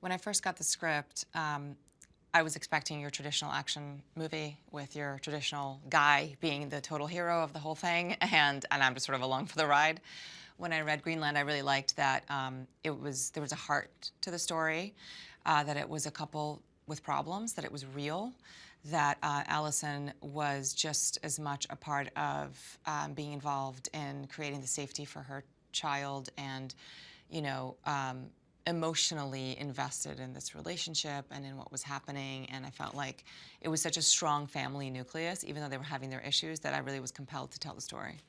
When I first got the script, I was expecting your traditional action movie with your traditional guy being the total hero of the whole thing, and I'm just sort of along for the ride. When I read Greenland, I really liked that there was a heart to the story, that it was a couple with problems, that it was real, that Allison was just as much a part of being involved in creating the safety for her child and, you know, emotionally invested in this relationship and in what was happening. And I felt like it was such a strong family nucleus, even though they were having their issues, that I really was compelled to tell the story.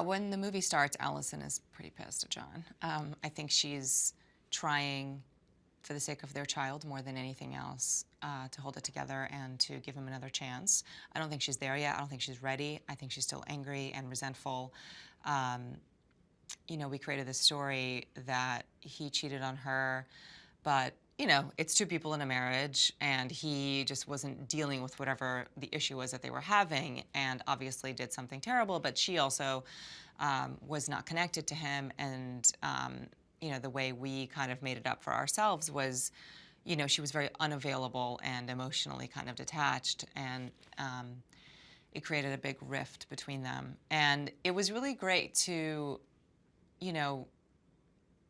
When the movie starts, Allison is pretty pissed at John. I think she's trying, for the sake of their child more than anything else, to hold it together and to give him another chance. I don't think she's there yet. I don't think she's ready. I think she's still angry and resentful. You know, we created this story that he cheated on her, but you know, it's two people in a marriage, and he just wasn't dealing with whatever the issue was that they were having, and obviously did something terrible, but she also was not connected to him, and you know, the way we kind of made it up for ourselves was, you know, she was very unavailable and emotionally kind of detached, and it created a big rift between them. And it was really great to, you know,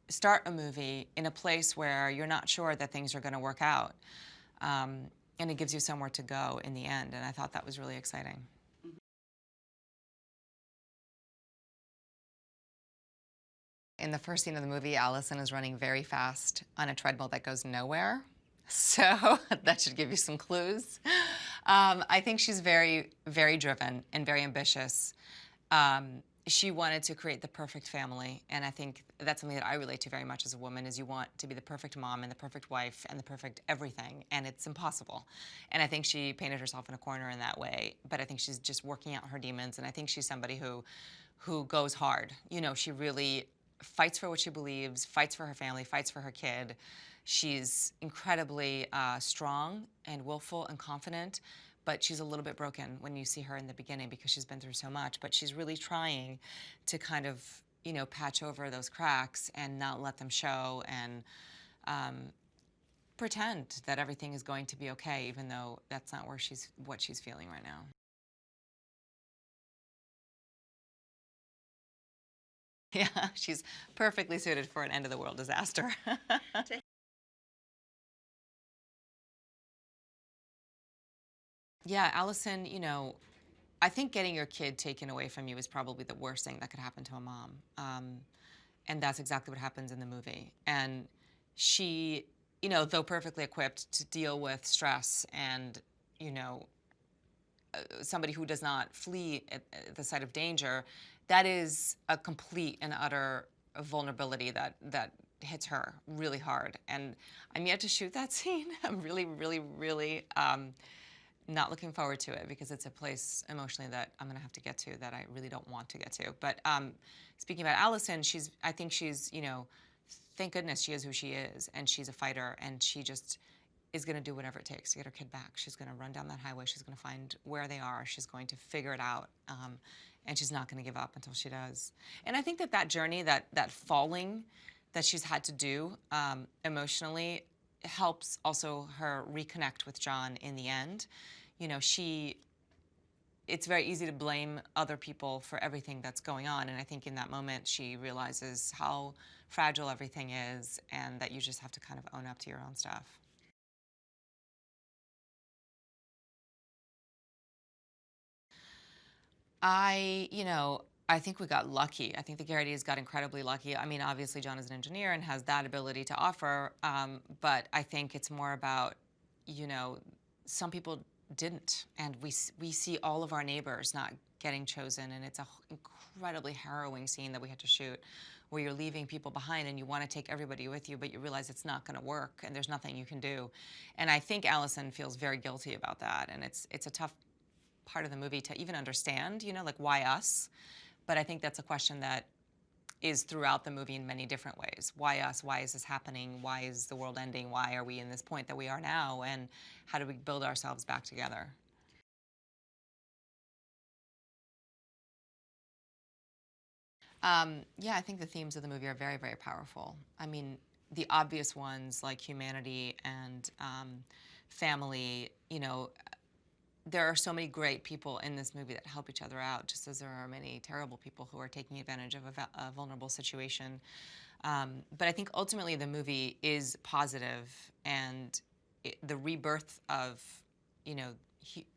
start a movie in a place where you're not sure that things are going to work out. And it gives you somewhere to go in the end. And I thought that was really exciting. In the first scene of the movie, Allison is running very fast on a treadmill that goes nowhere. So that should give you some clues. I think she's very, very driven and very ambitious. She wanted to create the perfect family, and I think that's something that I relate to very much as a woman, is you want to be the perfect mom and the perfect wife and the perfect everything, and it's impossible. And I think she painted herself in a corner in that way, but I think she's just working out her demons, and I think she's somebody who goes hard. You know, she really fights for what she believes, fights for her family, fights for her kid. She's incredibly strong and willful and confident, but she's a little bit broken when you see her in the beginning because she's been through so much. But she's really trying to kind of, you know, patch over those cracks and not let them show, and pretend that everything is going to be okay, even though that's not what she's feeling right now. Yeah, she's perfectly suited for an end of the world disaster. Yeah, Allison, you know, I think getting your kid taken away from you is probably the worst thing that could happen to a mom. And that's exactly what happens in the movie. And she, you know, though perfectly equipped to deal with stress and, you know, somebody who does not flee at the sight of danger, that is a complete and utter vulnerability that hits her really hard. And I'm yet to shoot that scene. I'm really, really, really not looking forward to it because it's a place emotionally that I'm going to have to get to that I really don't want to get to. But speaking about Allison, I think she's, you know, thank goodness she is who she is, and she's a fighter, and she just is going to do whatever it takes to get her kid back. She's going to run down that highway. She's going to find where they are. She's going to figure it out. And she's not going to give up until she does. And I think that journey, that falling that she's had to do emotionally, helps also her reconnect with John in the end. You know, it's very easy to blame other people for everything that's going on, and I think in that moment she realizes how fragile everything is, and that you just have to kind of own up to your own stuff. You know, I think we got lucky. I think the Garrity's got incredibly lucky. I mean, obviously John is an engineer and has that ability to offer, but I think it's more about, you know, some people didn't, and we see all of our neighbors not getting chosen, and it's a incredibly harrowing scene that we had to shoot, where you're leaving people behind and you want to take everybody with you, but you realize it's not going to work and there's nothing you can do. And I think Allison feels very guilty about that, and it's a tough part of the movie to even understand, you know, like, why us? But I think that's a question that is throughout the movie in many different ways. Why us? Why is this happening? Why is the world ending? Why are we in this point that we are now? And how do we build ourselves back together? Yeah, I think the themes of the movie are very, very powerful. I mean, the obvious ones like humanity and family, there are so many great people in this movie that help each other out, just as there are many terrible people who are taking advantage of a vulnerable situation. But I think ultimately the movie is positive, and the rebirth of, you know,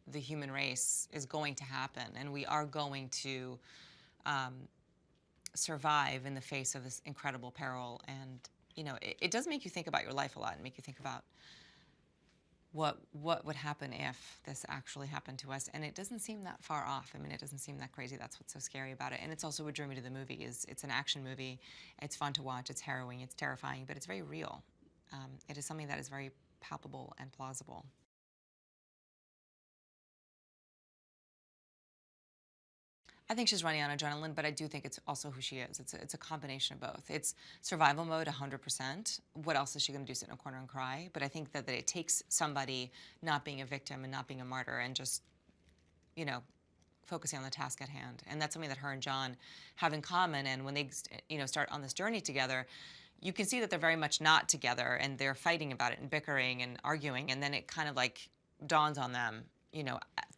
the human race is going to happen, and we are going to um, survive in the face of this incredible peril. And it does make you think about your life a lot, and make you think about what would happen if this actually happened to us. And it doesn't seem that far off. I mean, it doesn't seem that crazy. That's what's so scary about it. And it's also what drew me to the movie. Is it's an action movie. It's fun to watch. It's harrowing. It's terrifying, but it's very real. It is something that is very palpable and plausible. I think she's running on adrenaline, but I do think it's also who she is. It's a combination of both. It's survival mode 100%. What else is she going to do, sit in a corner and cry? But I think that it takes somebody not being a victim and not being a martyr, and just, you know, focusing on the task at hand. And that's something that her and John have in common. And when they, start on this journey together, you can see that they're very much not together, and they're fighting about it and bickering and arguing. And then it kind of like dawns on them,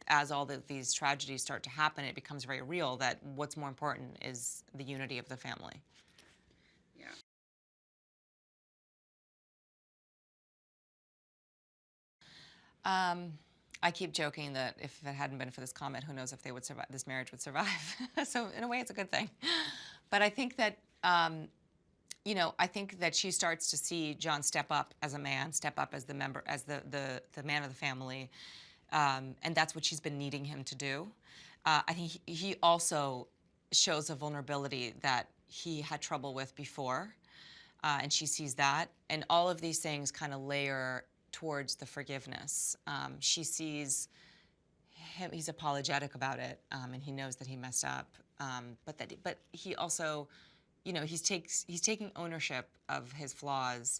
as all these tragedies start to happen, it becomes very real that what's more important is the unity of the family. Yeah. I keep joking that if it hadn't been for this comet, who knows if they would survive, this marriage would survive. So in a way, it's a good thing. But I think that, I think that she starts to see John step up as a man, step up as the member, as the man of the family. And that's what she's been needing him to do. I think he also shows a vulnerability that he had trouble with before, and she sees that. And all of these things kind of layer towards the forgiveness. She sees him; he's apologetic about it, and he knows that he messed up. But he also, he's taking ownership of his flaws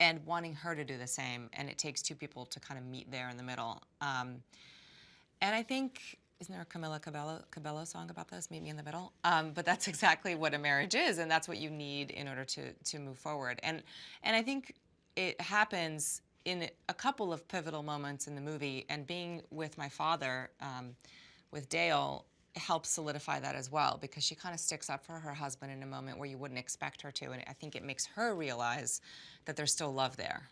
and wanting her to do the same. And it takes two people to kind of meet there in the middle. And I think, isn't there a Camila Cabello song about this, Meet Me in the Middle? But that's exactly what a marriage is, and that's what you need in order to move forward. And I think it happens in a couple of pivotal moments in the movie, and being with my father, with Dale, helps solidify that as well, because she kind of sticks up for her husband in a moment where you wouldn't expect her to, and I think it makes her realize that there's still love there.